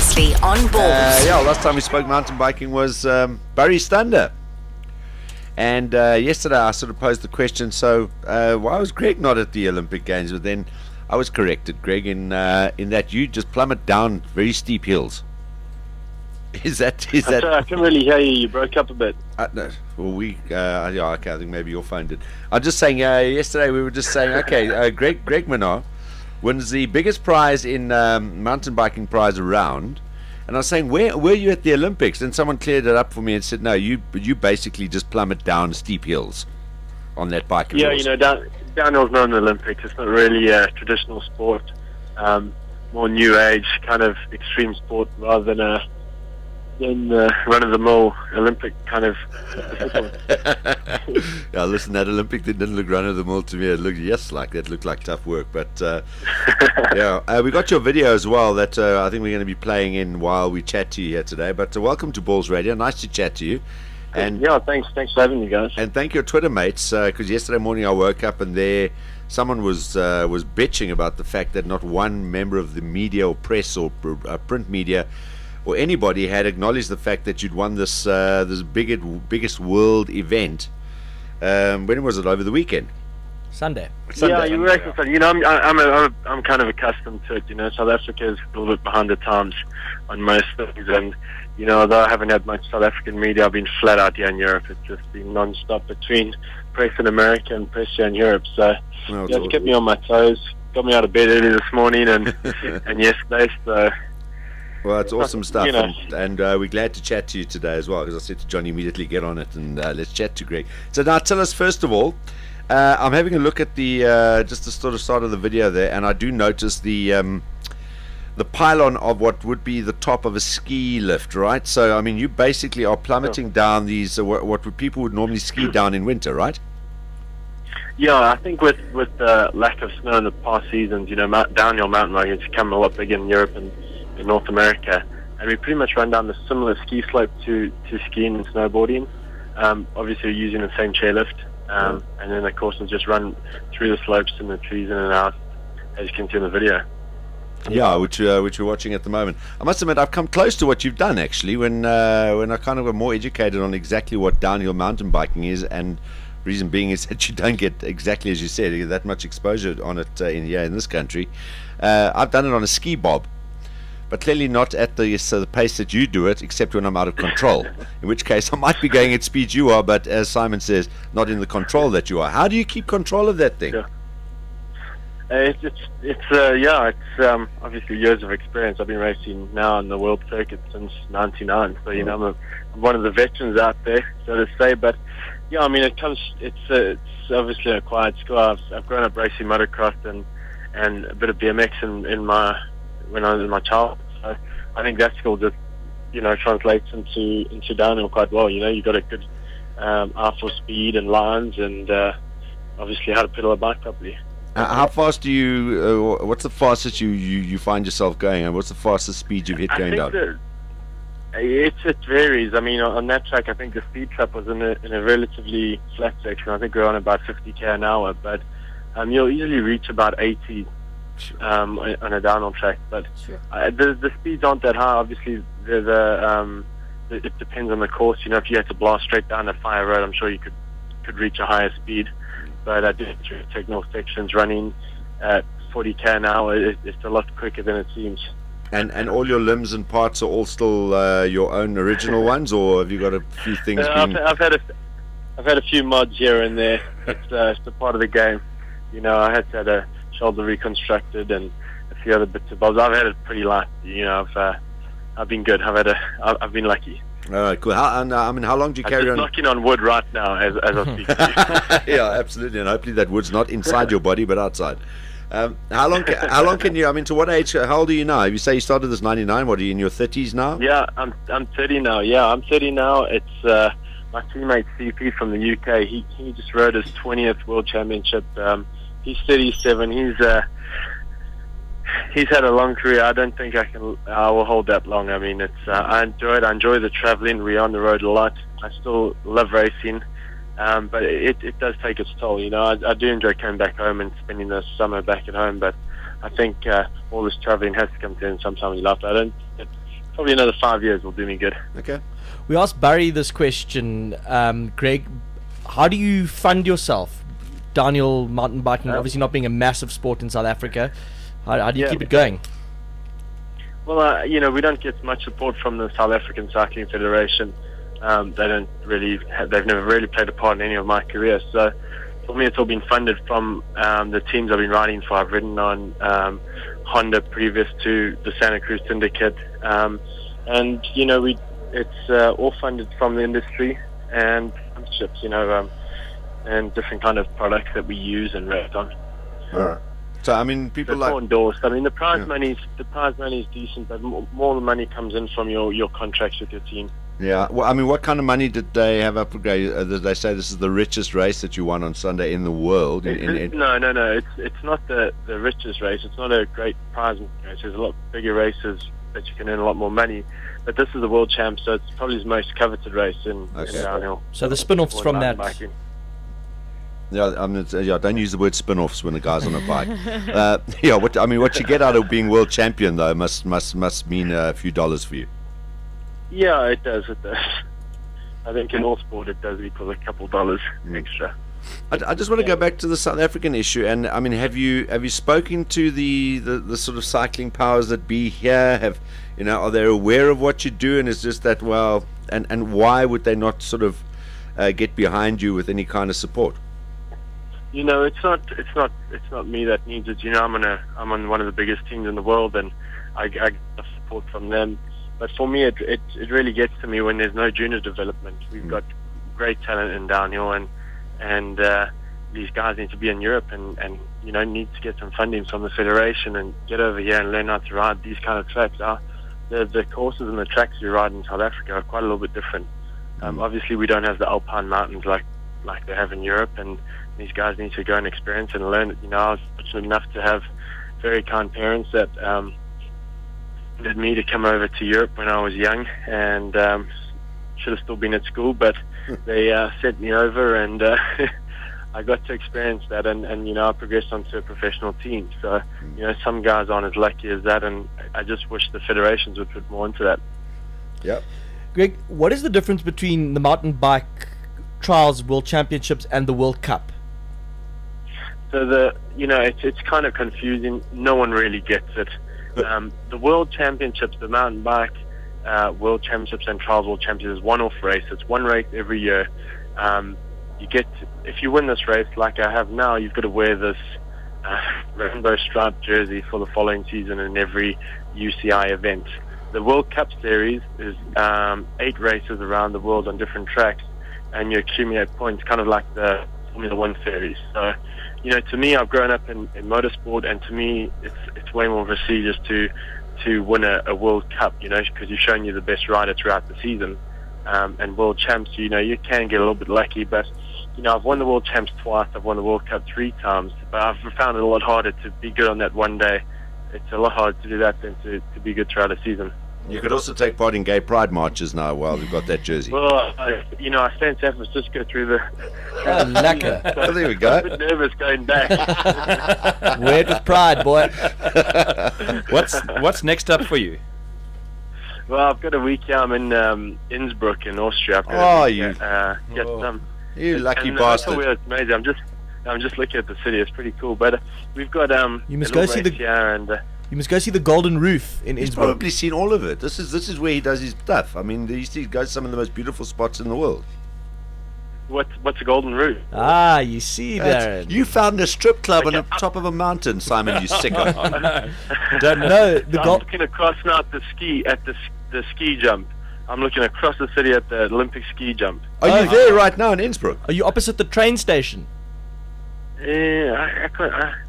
previously on Ballz. Last time we spoke mountain biking was Barry Thunder. And yesterday I sort of posed the question, so why was Greg not at the Olympic Games? But then I was corrected, Greg, in that you just plummet down very steep hills. Is that? Sorry, I couldn't really hear you. You broke up a bit. No. Well, okay, I think maybe your phone did. I'm just saying, yesterday we were just saying, okay, Greg Minnaar wins the biggest prize in mountain biking prize around. And I was saying, where were you at the Olympics? And someone cleared it up for me and said, no, you basically just plummet down steep hills on that bike. Yeah, downhill's not an Olympics. It's not really a traditional sport. More new age, kind of extreme sport rather than run-of-the-mill Olympic kind of discipline. Yeah, listen, that Olympic didn't look run-of-the-mill to me. It looked like tough work. But we got your video as well that I think we're going to be playing in while we chat to you here today. But welcome to Ballz Radio. Nice to chat to you. And yeah, thanks for having me, guys. And thank your Twitter mates, because yesterday morning I woke up and someone was bitching about the fact that not one member of the media or press or print media or anybody had acknowledged the fact that you'd won this biggest world event. When was it? Over the weekend? Sunday. Yeah, you're right. I'm kind of accustomed to it. South Africa is a little bit behind the times on most things, and although I haven't had much South African media, I've been flat out here in Europe. It's just been non-stop between press in America and press here in Europe. So it's kept me on my toes. Got me out of bed early this morning and and yesterday. So. Well, it's awesome stuff, and we're glad to chat to you today as well, because I said to Johnny immediately, get on it and let's chat to Greg. So now tell us, first of all, I'm having a look at just the sort of start of the video there, and I do notice the pylon of what would be the top of a ski lift, right? So, I mean, you basically are plummeting down these, what people would normally ski down in winter, right? Yeah, I think with the lack of snow in the past seasons, downhill mountain biking has become a lot bigger in Europe and in North America, and we pretty much run down the similar ski slope to skiing and snowboarding. Obviously we're using the same chairlift, and then of course we'll just run through the slopes and the trees in and out, as you can see in the video. Yeah, which we're watching at the moment. I must admit, I've come close to what you've done actually when I kind of got more educated on exactly what downhill mountain biking is, and reason being is that you don't get, exactly as you said, that much exposure on it in this country. I've done it on a ski bob, but clearly not at the pace that you do it, except when I'm out of control. In which case, I might be going at speed you are, but as Simon says, not in the control that you are. How do you keep control of that thing? Yeah. It's obviously years of experience. I've been racing now on the world circuit since '99, so I'm one of the veterans out there, so to say. But yeah, I mean, it's obviously an acquired skill. I've grown up racing motocross and a bit of BMX when I was in my childhood. So I think that skill just translates into downhill quite well. You've got a good eye for speed and lines, and obviously how to pedal a bike properly. How fast do you? What's the fastest you find yourself going, and what's the fastest speed you've hit going down? It varies. I mean, on that track, I think the speed trap was in a relatively flat section. I think we're on about 50 km an hour, but you'll easily reach about 80 on a downhill track. But the speeds aren't that high. Obviously, it depends on the course. If you had to blast straight down a fire road, I'm sure you could reach a higher speed. But I did through technical sections running at 40 km an hour. It's a lot quicker than it seems. And all your limbs and parts are all still your own original ones, or have you got a few things? I've had a few mods here and there. It's a part of the game. I had to have a shoulder reconstructed and a few other bits of bobs. I've had it pretty light. I've been good. I've been lucky. All right, cool. How long do you carry on? I'm knocking on wood right now as I speak to you. Yeah, absolutely, and hopefully that wood's not inside your body but outside. How long can you? I mean, to what age? How old are you now? You say you started this '99. What are you in your 30s now? Yeah, I'm 30 now. Yeah, I'm 30 now. It's my teammate CP from the UK. He just rode his 20th World Championship. He's 37. He's had a long career. I don't think I will hold that long. I mean, I enjoy it. I enjoy the traveling. We're on the road a lot. I still love racing, but it does take its toll. I do enjoy coming back home and spending the summer back at home. But I think all this traveling has to come to an end sometime in life. probably another 5 years will do me good. Okay. We asked Barry this question, Greg. How do you fund yourself? Downhill mountain biking, obviously not being a massive sport in South Africa. How do you keep it going? Well, we don't get much support from the South African Cycling Federation. They've never really played a part in any of my career. So for me, it's all been funded from the teams I've been riding for. I've ridden on Honda previous to the Santa Cruz Syndicate. It's all funded from the industry and sponsorships, and different kind of products that we use and rate on. All right. So I mean, people like endorsed. I mean, the prize money is decent, but more of the money comes in from your contracts with your team. Yeah. Well, I mean, what kind of money did they have up for grabs? Did they say this is the richest race that you won on Sunday in the world? No. It's not the richest race. It's not a great prize race. There's a lot bigger races that you can earn a lot more money. But this is the world champ, so it's probably the most coveted race in downhill. So the spin-offs from that. Biking. Yeah, don't use the word spin-offs when a guy's on a bike. What you get out of being world champion though must mean a few dollars for you. Yeah, it does. I think in all sport it does equal a couple dollars extra. I just want to go back to the South African issue, and I mean, have you spoken to the sort of cycling powers that be here? Are they aware of what you do, and it's just that and why would they not sort of get behind you with any kind of support? It's not me that needs it. I'm on one of the biggest teams in the world, and I get support from them. But for me, it really gets to me when there's no junior development. We've got great talent in downhill, and these guys need to be in Europe and need to get some funding from the federation and get over here and learn how to ride these kind of tracks. The courses and the tracks we ride in South Africa are quite a little bit different. Obviously, we don't have the alpine mountains like they have in Europe, and these guys need to go and experience and learn it. I was fortunate enough to have very kind parents that wanted me to come over to Europe when I was young, and should have still been at school, but they sent me over, and I got to experience that, and I progressed onto a professional team. So some guys aren't as lucky as that, and I just wish the federations would put more into that. Yep. Greg, what is the difference between the mountain bike trials, world championships, and the World Cup? So it's kind of confusing. No one really gets it. The world championships, the mountain bike world championships and trials world championships is one-off race. It's one race every year. If you win this race like I have now, you've got to wear this rainbow striped jersey for the following season in every UCI event. The World Cup Series is 8 races around the world on different tracks, and you accumulate points, kind of like the Formula One series. So, to me, I've grown up in motorsport, and to me, it's way more prestigious to win a World Cup, because you're showing you the best rider throughout the season. And World Champs, you can get a little bit lucky, but I've won the World Champs twice, I've won the World Cup 3 times, but I've found it a lot harder to be good on that one day. It's a lot harder to do that than to be good throughout a season. You could also take part in gay pride marches now while you've got that jersey. Well, I stay in San Francisco through the... Lekker. Well, there we go. I'm a bit nervous going back. Wear it with pride, boy. What's next up for you? Well, I've got a week here. I'm in Innsbruck in Austria. You lucky bastard. It's amazing. I'm just looking at the city. It's pretty cool. But we've got you must go see you must go see the Golden Roof in He's Innsbruck. probably seen all of it. This is where he does his stuff. I mean, he goes to some of the most beautiful spots in the world. What's a Golden Roof? Ah, you see, Darren. You found a strip club on the top of a mountain, Simon. You sicko. Don't know. I'm looking across now at the ski jump. I'm looking across the city at the Olympic ski jump. Are you there right now in Innsbruck? Are you opposite the train station? Yeah,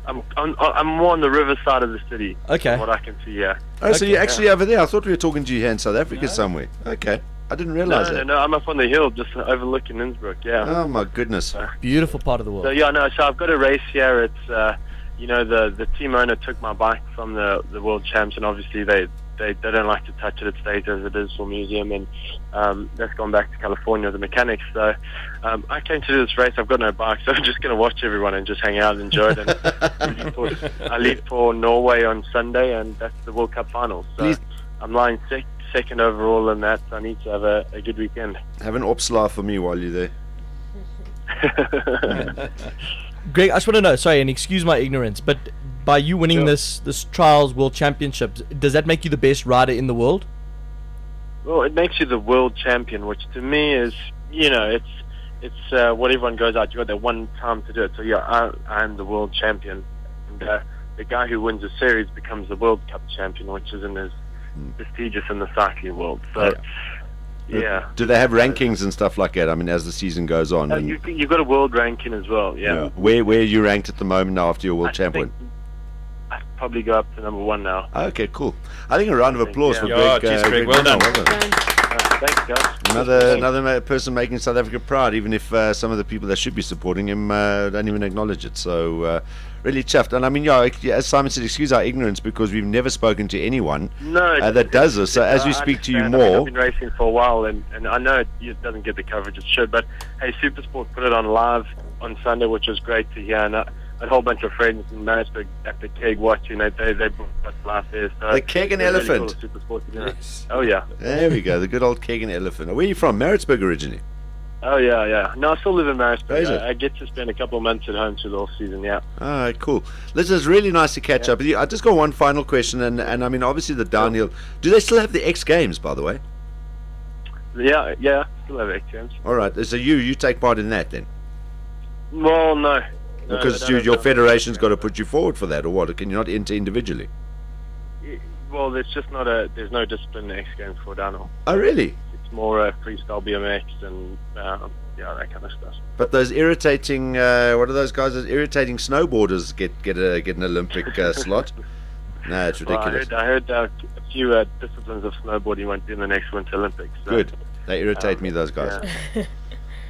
I'm more on the river side of the city. Okay. From what I can see, yeah. Oh, so you're actually over there. I thought we were talking to you here in South Africa somewhere. Okay. I didn't realize that. No, I'm up on the hill just overlooking Innsbruck, yeah. Oh, my goodness. Beautiful part of the world. So I've got a race here. It's, the team owner took my bike from the World Champs, and obviously they don't like to touch it. It stays as it is for museum, and that's gone back to California with the mechanics. So I came to do this race. I've got no bike, so I'm just going to watch everyone and just hang out and enjoy it. And I leave for Norway on Sunday, and that's the World Cup finals. So I'm lying second overall in that. So I need to have a good weekend. Have an opsla for me while you're there. Greg, I just want to know, sorry, and excuse my ignorance, but by you winning Sure. this Trials World Championships, does that make you the best rider in the world? Well, it makes you the world champion, which to me is, it's what everyone goes out. You got that one time to do it. So yeah, I'm the world champion, and the guy who wins a series becomes the World Cup champion, which isn't as prestigious in the cycling world. So yeah. Do they have rankings and stuff like that? I mean, as the season goes on. And You've got a world ranking as well. Yeah. Where are you ranked at the moment now after your world I champion? think I'd probably go up to number 1 now. Okay, cool. I think a round of applause for Yeah, Greg. geez, Greg, well done. Thanks, guys. Another person making South Africa proud, even if some of the people that should be supporting him don't even acknowledge it. So really chuffed. And I mean, as Simon said, excuse our ignorance because we've never spoken to anyone that does this. So as we speak to you more, I've been racing for a while, and I know it doesn't get the coverage it should. But hey, SuperSport put it on live on Sunday, which was great to hear. And a whole bunch of friends in Maritzburg at the keg watching. They brought us live there. So the keg and elephant. Really cool, SuperSport, yes. Oh yeah. There we go. The good old keg and elephant. Where are you from? Maritzburg originally. Oh yeah. No, I still live in Maritzburg. Is it? I get to spend a couple of months at home through the off season. Yeah. All right, cool. Listen, it's really nice to catch up with you. I just got one final question, and I mean, obviously the downhill. Do they still have the X Games, by the way? Yeah. Still have X Games. All right. So you take part in that then? Well, no. Because your federation's got to put you forward for that, or what? Can you not enter individually? Well, there's no discipline in X Games for downhill. Oh, really? It's more freestyle BMX and that kind of stuff. But those irritating, what are those guys? Those irritating snowboarders get an Olympic slot. No, it's ridiculous. Well, I heard a few disciplines of snowboarding won't be in the next Winter Olympics. So, good. They irritate me, those guys. Yeah.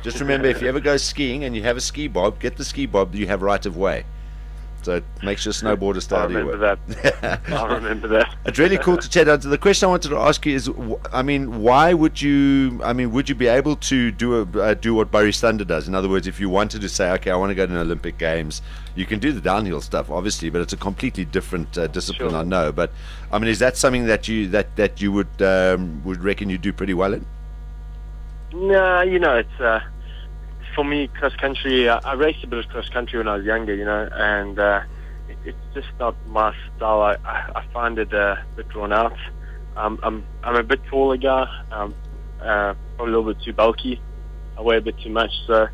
Just remember, if you ever go skiing and you have a ski bob, get the ski bob. You have right of way. So it makes your snowboarder stay out of your way. I'll remember that. It's really cool to chat. The question I wanted to ask you is, why would you? Would you be able to do what Barry Thunder does? In other words, if you wanted to say, okay, I want to go to an Olympic Games, you can do the downhill stuff, obviously, but it's a completely different discipline. Sure. I know, but I mean, is that something that you would reckon you do pretty well in? No, it's for me, cross country. I raced a bit of cross country when I was younger, and it's just not my style. I find it a bit drawn out. I'm a bit taller guy. Probably a little bit too bulky. I weigh a bit too much. So,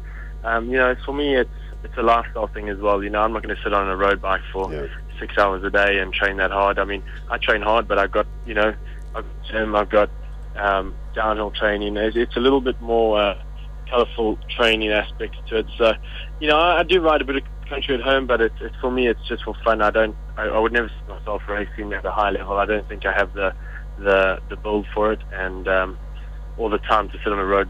for me, it's a lifestyle thing as well. I'm not going to sit on a road bike for 6 hours a day and train that hard. I mean, I train hard, but I've got gym. I've got downhill training. It's a little bit more colourful training aspects to it. So, I do ride a bit of country at home, but it's for me, it's just for fun. I would never see myself racing at a high level. I don't think I have the build for it, and all the time to sit on the road.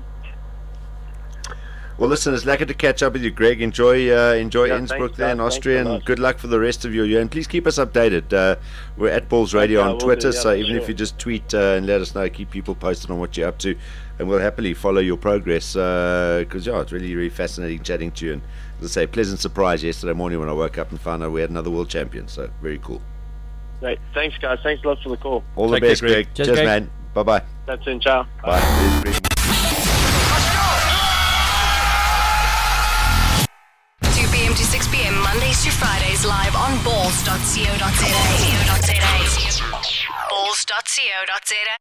Well, listen, it's lucky to catch up with you, Greg. Enjoy Innsbruck there in Austria, and good luck for the rest of your year. And please keep us updated. We're at Ballz Radio on Twitter, so even if you just tweet and let us know, keep people posted on what you're up to, and we'll happily follow your progress. Because it's really, really fascinating chatting to you. And as I say, pleasant surprise yesterday morning when I woke up and found out we had another world champion. So very cool. Great, thanks, guys. Thanks a lot for the call. All the best, Greg. Cheers, Greg. man. Bye bye. That's it. Ciao. Bye. 2 p.m. to 6 p.m. Mondays to Fridays live on balls.co.za. Balls.co.za.